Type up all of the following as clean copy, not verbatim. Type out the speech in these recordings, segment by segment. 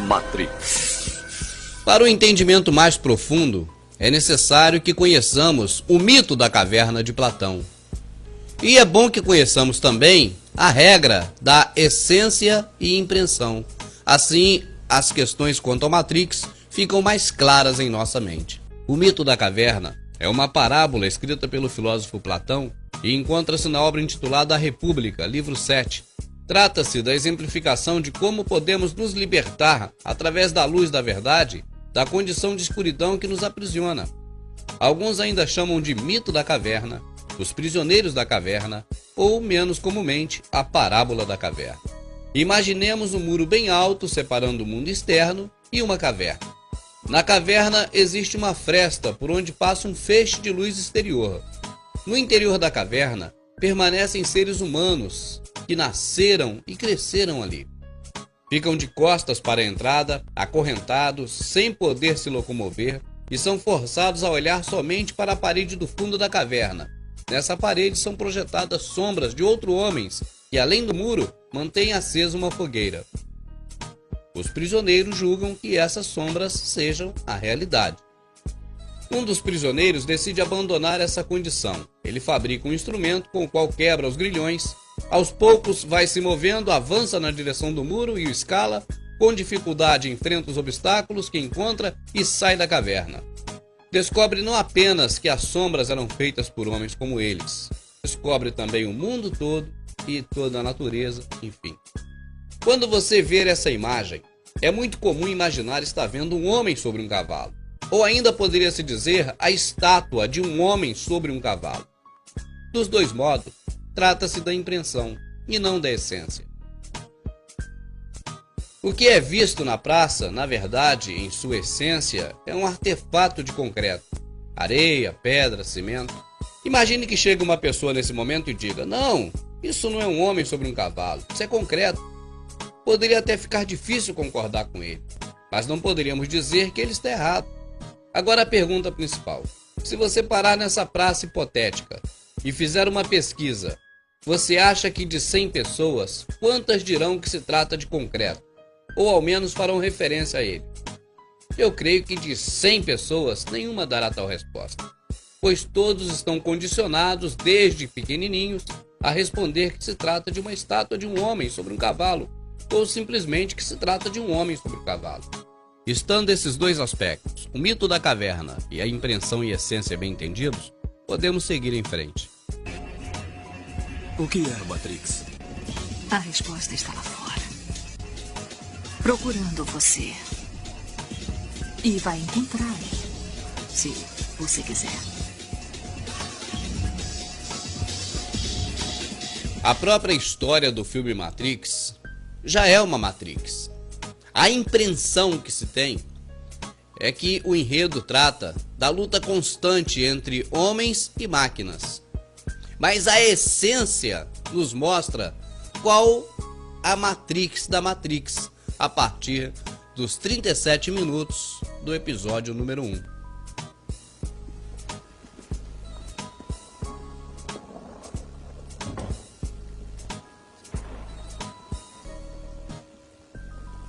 Matrix. Para o entendimento mais profundo, é necessário que conheçamos o mito da caverna de Platão. E é bom que conheçamos também a regra da essência e impressão. Assim, as questões quanto ao Matrix ficam mais claras em nossa mente. O mito da caverna é uma parábola escrita pelo filósofo Platão e encontra-se na obra intitulada A República, livro 7. Trata-se da exemplificação de como podemos nos libertar, através da luz da verdade, da condição de escuridão que nos aprisiona. Alguns ainda chamam de mito da caverna, os prisioneiros da caverna, ou, menos comumente, a parábola da caverna. Imaginemos um muro bem alto separando o mundo externo e uma caverna. Na caverna existe uma fresta por onde passa um feixe de luz exterior. No interior da caverna permanecem seres humanos que nasceram e cresceram ali. Ficam de costas para a entrada, acorrentados, sem poder se locomover, e são forçados a olhar somente para a parede do fundo da caverna. Nessa parede são projetadas sombras de outros homens que, além do muro, mantêm acesa uma fogueira. Os prisioneiros julgam que essas sombras sejam a realidade. Um dos prisioneiros decide abandonar essa condição. Ele fabrica um instrumento com o qual quebra os grilhões. Aos poucos vai se movendo, avança na direção do muro e o escala. Com dificuldade enfrenta os obstáculos que encontra e sai da caverna. Descobre não apenas que as sombras eram feitas por homens como eles. Descobre também o mundo todo e toda a natureza, enfim. Quando você ver essa imagem, é muito comum imaginar estar vendo um homem sobre um cavalo. Ou ainda poderia se dizer a estátua de um homem sobre um cavalo. Dos dois modos, trata-se da impressão e não da essência. O que é visto na praça, na verdade, em sua essência, é um artefato de concreto. Areia, pedra, cimento. Imagine que chega uma pessoa nesse momento e diga: não, isso não é um homem sobre um cavalo, isso é concreto. Poderia até ficar difícil concordar com ele, mas não poderíamos dizer que ele está errado. Agora a pergunta principal: se você parar nessa praça hipotética e fizer uma pesquisa, você acha que de 100 pessoas, quantas dirão que se trata de concreto? Ou ao menos farão referência a ele? Eu creio que de 100 pessoas, nenhuma dará tal resposta, pois todos estão condicionados, desde pequenininhos, a responder que se trata de uma estátua de um homem sobre um cavalo, ou simplesmente que se trata de um homem sobre um cavalo. Estando esses dois aspectos, o mito da caverna e a impressão e essência bem entendidos, podemos seguir em frente. O que é a Matrix? A resposta está lá fora, procurando você. E vai encontrá-la, se você quiser. A própria história do filme Matrix já é uma Matrix. A impressão que se tem é que o enredo trata da luta constante entre homens e máquinas. Mas a essência nos mostra qual a Matrix da Matrix, a partir dos 37 minutos do episódio número 1.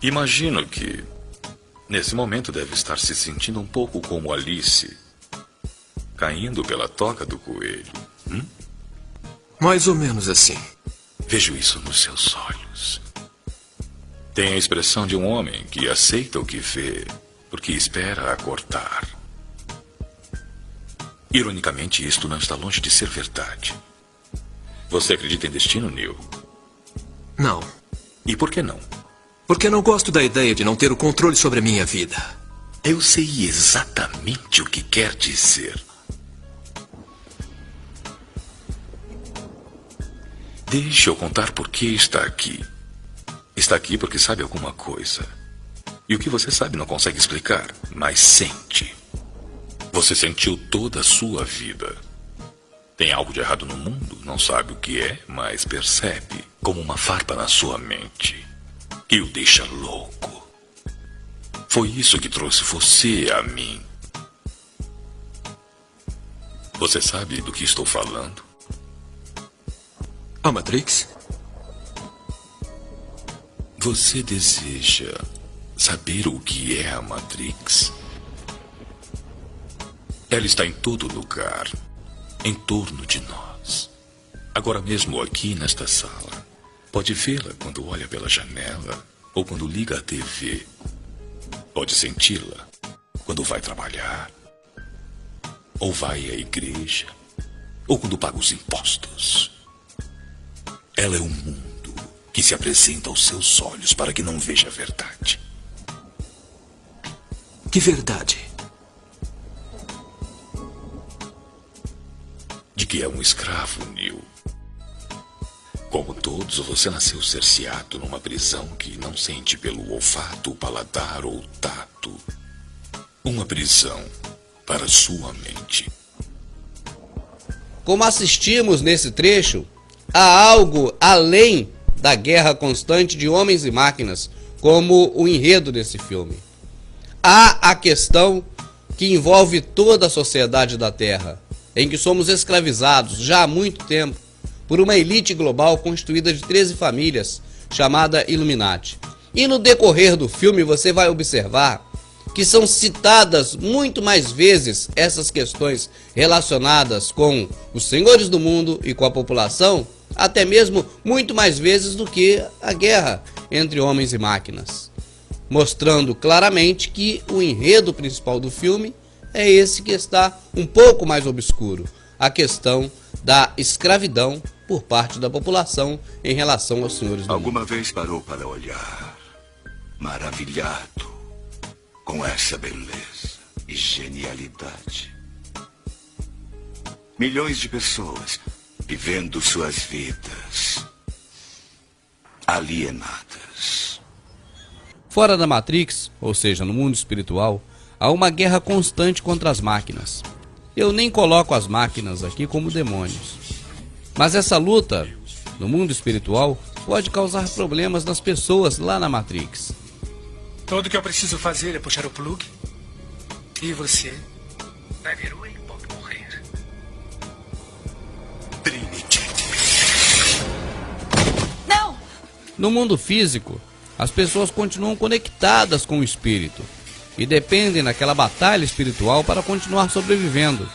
Imagino que, nesse momento, deve estar se sentindo um pouco como Alice, caindo pela toca do coelho. Mais ou menos assim. Vejo isso nos seus olhos. Tem a expressão de um homem que aceita o que vê, porque espera acordar. Ironicamente, isto não está longe de ser verdade. Você acredita em destino, Neo? Não. E por que não? Porque não gosto da ideia de não ter o controle sobre a minha vida. Eu sei exatamente o que quer dizer. Deixe eu contar por que está aqui. Está aqui porque sabe alguma coisa. E o que você sabe não consegue explicar, mas sente. Você sentiu toda a sua vida. Tem algo de errado no mundo, não sabe o que é, mas percebe como uma farpa na sua mente. E o deixa louco. Foi isso que trouxe você a mim. Você sabe do que estou falando? A Matrix? Você deseja saber o que é a Matrix. Ela está em todo lugar, em torno de nós. Agora mesmo aqui nesta sala. Pode vê-la quando olha pela janela ou quando liga a TV. Pode senti-la quando vai trabalhar, ou vai à igreja, ou quando paga os impostos. Ela é um mundo que se apresenta aos seus olhos para que não veja a verdade. Que verdade? De que é um escravo, Neo. Como todos, você nasceu cerceado numa prisão que não sente pelo olfato, o paladar ou o tato. Uma prisão para sua mente. Como assistimos nesse trecho, há algo além da guerra constante de homens e máquinas, como o enredo desse filme. Há a questão que envolve toda a sociedade da Terra, em que somos escravizados já há muito tempo por uma elite global constituída de 13 famílias, chamada Illuminati. E no decorrer do filme você vai observar que são citadas muito mais vezes essas questões relacionadas com os senhores do mundo e com a população, até mesmo muito mais vezes do que a guerra entre homens e máquinas, mostrando claramente que o enredo principal do filme é esse que está um pouco mais obscuro, a questão da escravidão por parte da população em relação aos senhores do mundo. Alguma vez parou para olhar, maravilhado com essa beleza e genialidade? Milhões de pessoas vivendo suas vidas alienadas. Fora da Matrix, ou seja, no mundo espiritual, há uma guerra constante contra as máquinas. Eu nem coloco as máquinas aqui como demônios. Mas essa luta, no mundo espiritual, pode causar problemas nas pessoas lá na Matrix. Tudo que eu preciso fazer é puxar o plug. E você vai ver o Epoch morrer. Trinity. Não! No mundo físico, as pessoas continuam conectadas com o espírito e dependem daquela batalha espiritual para continuar sobrevivendo.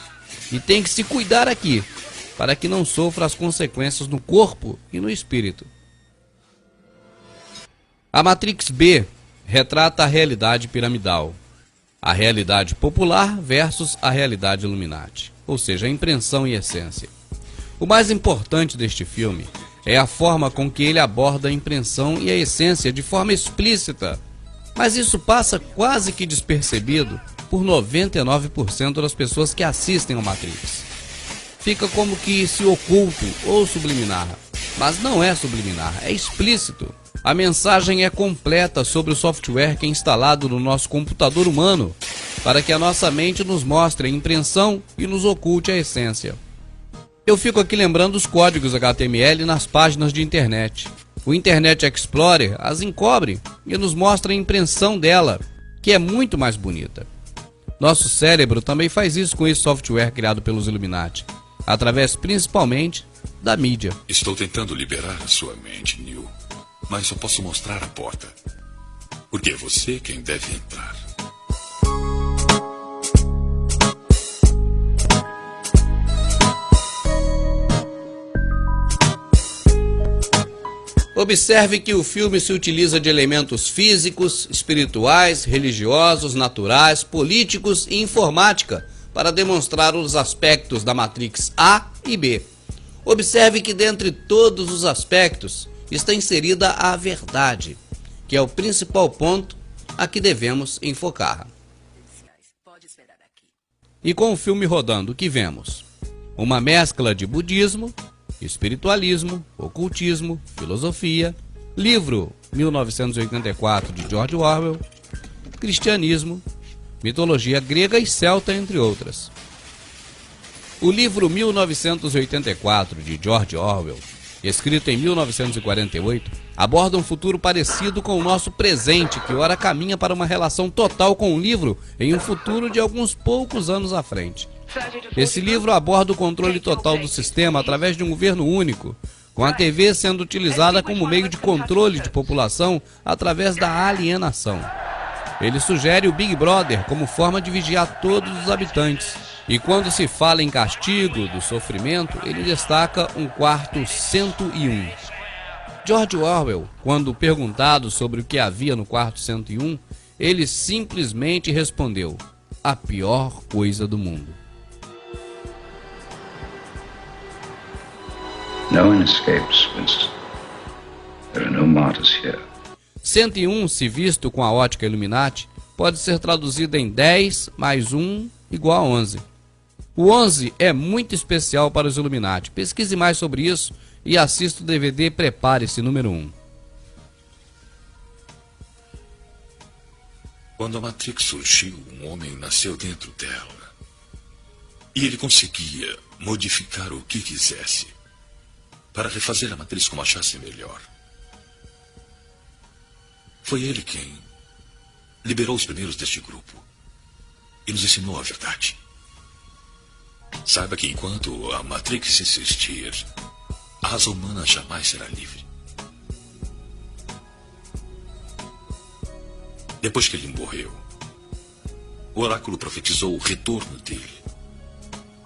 E tem que se cuidar aqui, para que não sofra as consequências no corpo e no espírito. A Matrix B retrata a realidade piramidal, a realidade popular versus a realidade Illuminati, ou seja, a impressão e essência. O mais importante deste filme é a forma com que ele aborda a impressão e a essência de forma explícita, mas isso passa quase que despercebido por 99% das pessoas que assistem ao Matrix. Fica como que se oculto ou subliminar, mas não é subliminar, é explícito. A mensagem é completa sobre o software que é instalado no nosso computador humano, para que a nossa mente nos mostre a impressão e nos oculte a essência. Eu fico aqui lembrando os códigos HTML nas páginas de internet. O Internet Explorer as encobre e nos mostra a impressão dela, que é muito mais bonita. Nosso cérebro também faz isso com esse software criado pelos Illuminati, através principalmente da mídia. Estou tentando liberar a sua mente, Neo, mas só posso mostrar a porta. Porque é você quem deve entrar. Observe que o filme se utiliza de elementos físicos, espirituais, religiosos, naturais, políticos e informática para demonstrar os aspectos da Matrix A e B. Observe que dentre todos os aspectos está inserida a verdade, que é o principal ponto a que devemos enfocar. E com o filme rodando, o que vemos? Uma mescla de budismo, espiritualismo, ocultismo, filosofia, livro 1984 de George Orwell, cristianismo, mitologia grega e celta, entre outras. O livro 1984 de George Orwell, escrito em 1948, aborda um futuro parecido com o nosso presente, que ora caminha para uma relação total com o livro em um futuro de alguns poucos anos à frente. Esse livro aborda o controle total do sistema através de um governo único, com a TV sendo utilizada como meio de controle de população através da alienação. Ele sugere o Big Brother como forma de vigiar todos os habitantes. E quando se fala em castigo do sofrimento, ele destaca um quarto 101. George Orwell, quando perguntado sobre o que havia no quarto 101, ele simplesmente respondeu: a pior coisa do mundo. No one escapes, Winston. There are no martyrs here. 101, se visto com a ótica Illuminati, pode ser traduzido em 10 mais 1 igual a 11. O 11 é muito especial para os Illuminati. Pesquise mais sobre isso e assista o DVD Prepare-se número 1. Quando a Matrix surgiu, um homem nasceu dentro dela. E ele conseguia modificar o que quisesse para refazer a matriz como achasse melhor. Foi ele quem liberou os primeiros deste grupo e nos ensinou a verdade. Saiba que enquanto a Matrix existir, a raça humana jamais será livre. Depois que ele morreu, o oráculo profetizou o retorno dele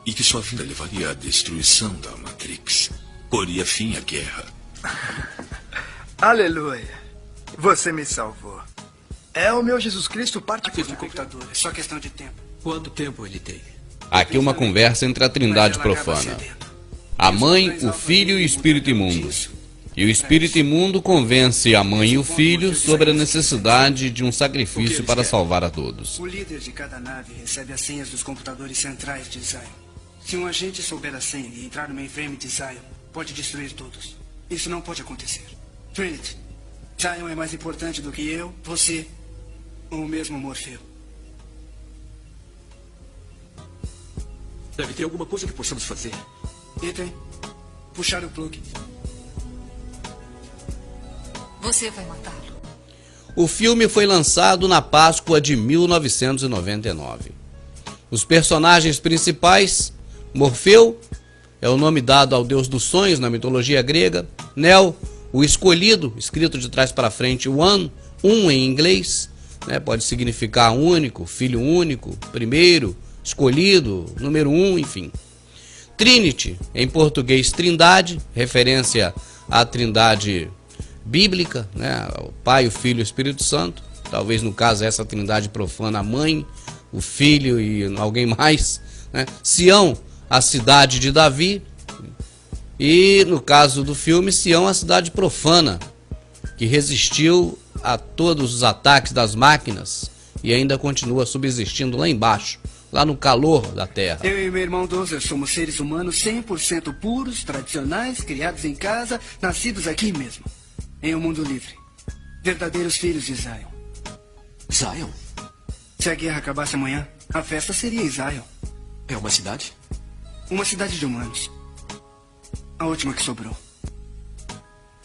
e que sua vinda levaria à destruição da Matrix, poria fim à guerra. Aleluia. Você me salvou. É o meu Jesus Cristo particular. Aqui no computador, é só questão de tempo. Quanto tempo ele tem? Aqui uma conversa entre a trindade profana. A mãe, o filho e o espírito imundo. E o espírito imundo convence a mãe e o filho sobre a necessidade de um sacrifício para salvar a todos. O líder de cada nave recebe as senhas dos computadores centrais de Zion. Se um agente souber a senha e entrar no mainframe de Zion, pode destruir todos. Isso não pode acontecer. Trinity, Zion é mais importante do que eu, você ou mesmo Morfeu. Deve ter alguma coisa que possamos fazer. E tem. Puxar o plug. Você vai matá-lo. O filme foi lançado na Páscoa de 1999. Os personagens principais: Morfeu, é o nome dado ao deus dos sonhos na mitologia grega. Neo, o escolhido, escrito de trás para frente, one, um em inglês, né, pode significar único, filho único, primeiro, escolhido, número 1, enfim. Trinity, em português trindade, referência à trindade bíblica, né, o Pai, o Filho e o Espírito Santo. Talvez no caso essa trindade profana, a mãe, o filho e alguém mais, né? Sião, a cidade de Davi. E no caso do filme, Sião, a cidade profana, que resistiu a todos os ataques das máquinas e ainda continua subsistindo lá embaixo, lá no calor da terra. Eu e meu irmão Dozer somos seres humanos 100% puros, tradicionais, criados em casa, nascidos aqui mesmo, em um mundo livre. Verdadeiros filhos de Zion. Zion? Se a guerra acabasse amanhã, a festa seria em Zion. É uma cidade? Uma cidade de humanos. A última que sobrou.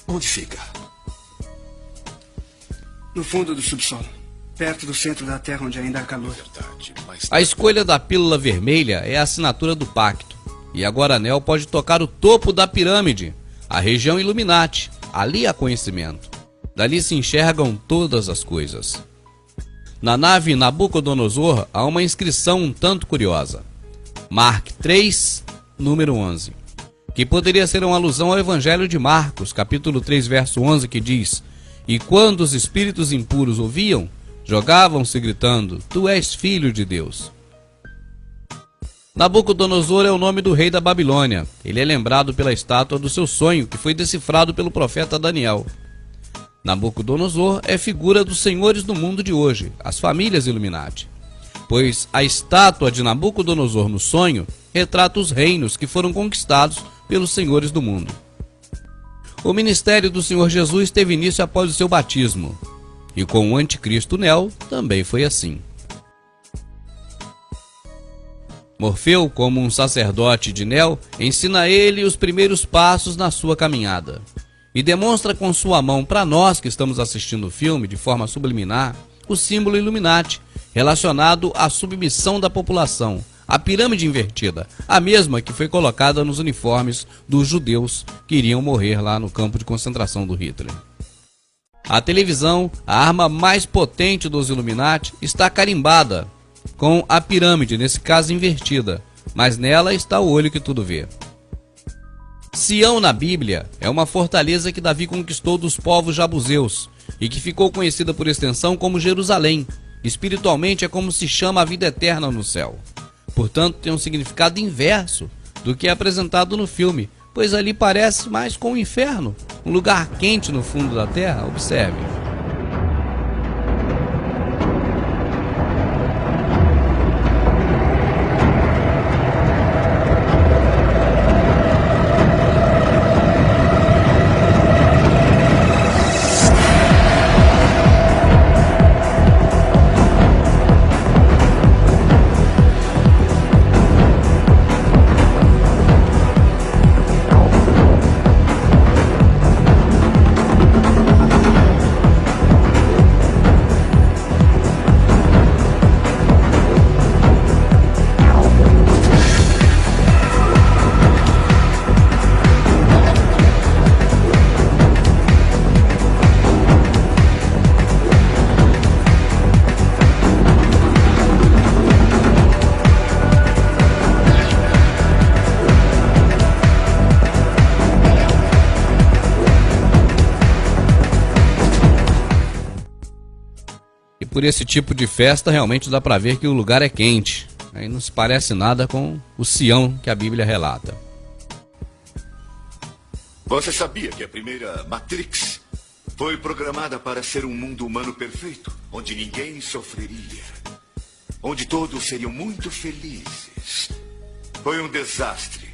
Onde fica? No fundo do subsolo. Perto do centro da Terra, onde ainda há calor. A escolha da pílula vermelha é a assinatura do pacto. E agora Neo pode tocar o topo da pirâmide, a região Illuminati. Ali há conhecimento. Dali se enxergam todas as coisas. Na nave Nabucodonosor há uma inscrição um tanto curiosa. Mark 3, número 11. Que poderia ser uma alusão ao Evangelho de Marcos, capítulo 3, verso 11, que diz: E quando os espíritos impuros ouviam, jogavam-se gritando: Tu és filho de Deus. Nabucodonosor é o nome do rei da Babilônia. Ele é lembrado pela estátua do seu sonho, que foi decifrado pelo profeta Daniel. Nabucodonosor é figura dos senhores do mundo de hoje, as famílias Illuminati. Pois a estátua de Nabucodonosor no sonho retrata os reinos que foram conquistados pelos senhores do mundo. O ministério do Senhor Jesus teve início após o seu batismo. E com o anticristo Neo também foi assim. Morfeu, como um sacerdote de Neo, ensina a ele os primeiros passos na sua caminhada. E demonstra com sua mão para nós que estamos assistindo o filme de forma subliminar o símbolo Illuminati, relacionado à submissão da população, a pirâmide invertida, a mesma que foi colocada nos uniformes dos judeus que iriam morrer lá no campo de concentração do Hitler. A televisão, a arma mais potente dos Illuminati, está carimbada com a pirâmide, nesse caso invertida, mas nela está o olho que tudo vê. Sião na Bíblia é uma fortaleza que Davi conquistou dos povos jabuseus e que ficou conhecida por extensão como Jerusalém. Espiritualmente é como se chama a vida eterna no céu. Portanto, tem um significado inverso do que é apresentado no filme, pois ali parece mais com o inferno, um lugar quente no fundo da terra. Observe. Por esse tipo de festa, realmente dá para ver que o lugar é quente. Aí não se parece nada com o Sião que a Bíblia relata. Você sabia que a primeira Matrix foi programada para ser um mundo humano perfeito, onde ninguém sofreria, onde todos seriam muito felizes? Foi um desastre.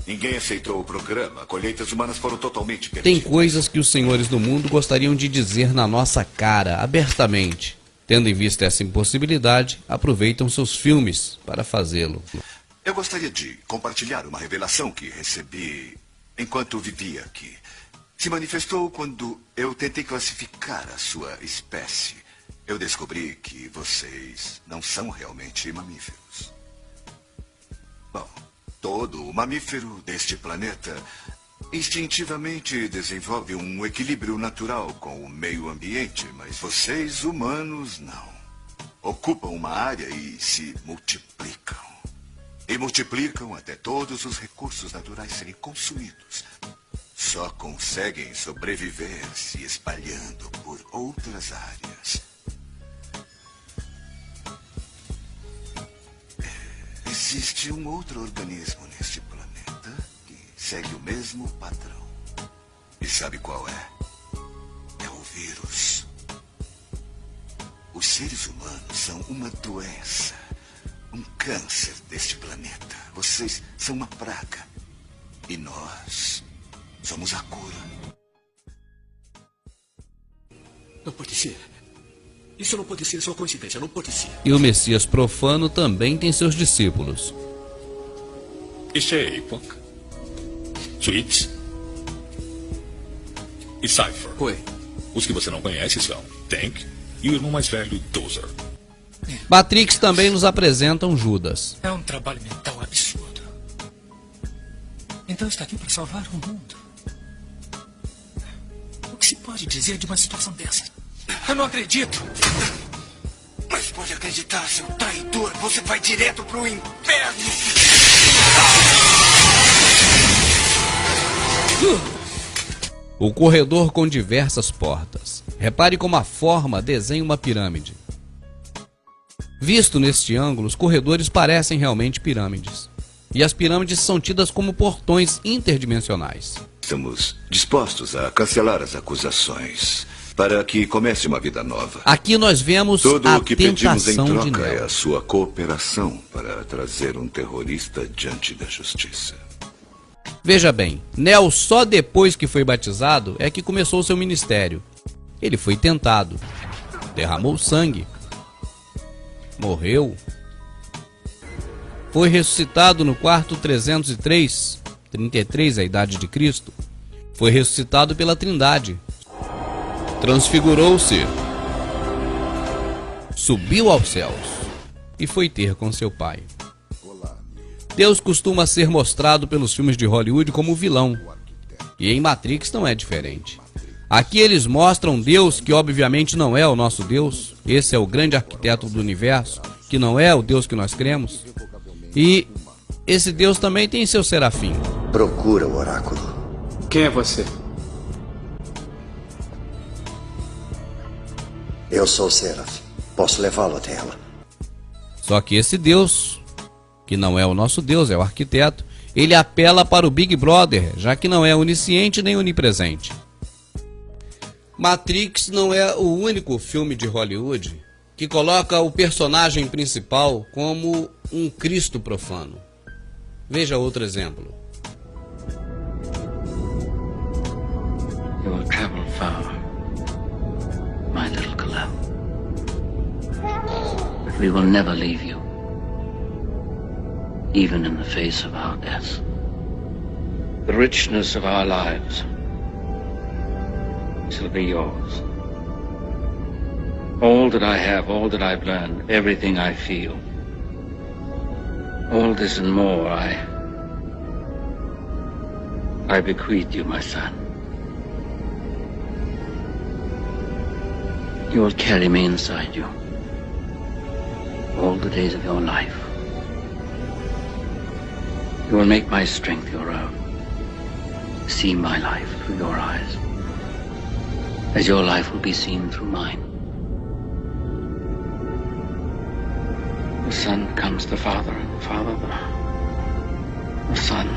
Ninguém aceitou o programa. Colheitas humanas foram totalmente perdidas. Tem coisas que os senhores do mundo gostariam de dizer na nossa cara, abertamente. Tendo em vista essa impossibilidade, aproveitam seus filmes para fazê-lo. Eu gostaria de compartilhar uma revelação que recebi enquanto vivia aqui. Se manifestou quando eu tentei classificar a sua espécie. Eu descobri que vocês não são realmente mamíferos. Bom, todo mamífero deste planeta instintivamente desenvolve um equilíbrio natural com o meio ambiente, mas vocês, humanos, não. Ocupam uma área e se multiplicam. E multiplicam até todos os recursos naturais serem consumidos. Só conseguem sobreviver se espalhando por outras áreas. Existe um outro organismo neste planeta que segue o mesmo padrão. E sabe qual é? É o vírus. Os seres humanos são uma doença, um câncer deste planeta. Vocês são uma praga. E nós somos a cura. Não pode ser. Isso não pode ser só coincidência, não pode ser. E o Messias profano também tem seus discípulos. Este é Epoch, Switch e Cypher. Oi. Os que você não conhece são Tank e o irmão mais velho, Dozer. Matrix também nos apresenta um Judas. É um trabalho mental absurdo. Então está aqui para salvar o mundo. O que se pode dizer de uma situação dessa? Eu não acredito. Mas pode acreditar, seu traidor. Você vai direto pro inferno. O corredor com diversas portas. Repare como a forma desenha uma pirâmide. Visto neste ângulo, os corredores parecem realmente pirâmides. E as pirâmides são tidas como portões interdimensionais. Estamos dispostos a cancelar as acusações para que comece uma vida nova. Aqui nós vemos Tudo a o que pedimos em tentação de troca é Neo. a sua cooperação para trazer um terrorista diante da justiça. Veja bem, Neo só depois que foi batizado é que começou seu ministério. Ele foi tentado, derramou sangue, morreu, foi ressuscitado no quarto 303, 33 a idade de Cristo, foi ressuscitado pela Trindade, transfigurou-se, subiu aos céus e foi ter com seu pai. Deus costuma ser mostrado pelos filmes de Hollywood como vilão, e em Matrix não é diferente. Aqui eles mostram Deus que obviamente não é o nosso Deus. Esse é o grande arquiteto do universo, que não é o Deus que nós cremos. E esse Deus também tem seu serafim. Procura o oráculo. Quem é você? Eu sou o Seraf. Posso levá-lo até ela. Só que esse Deus, que não é o nosso Deus, é o arquiteto, ele apela para o Big Brother, já que não é onisciente nem onipresente. Matrix não é o único filme de Hollywood que coloca o personagem principal como um Cristo profano. Veja outro exemplo. You will travel far, my little Kal-El. But we will never leave you, even in the face of our death. The richness of our lives shall be yours. All that I have, all that I've learned, everything I feel, all this and more I bequeath you, my son. You will carry me inside you all the days of your life. You will make my strength your own. See my life through your eyes, as your life will be seen through mine. The Son becomes the Father, and the Father the Son.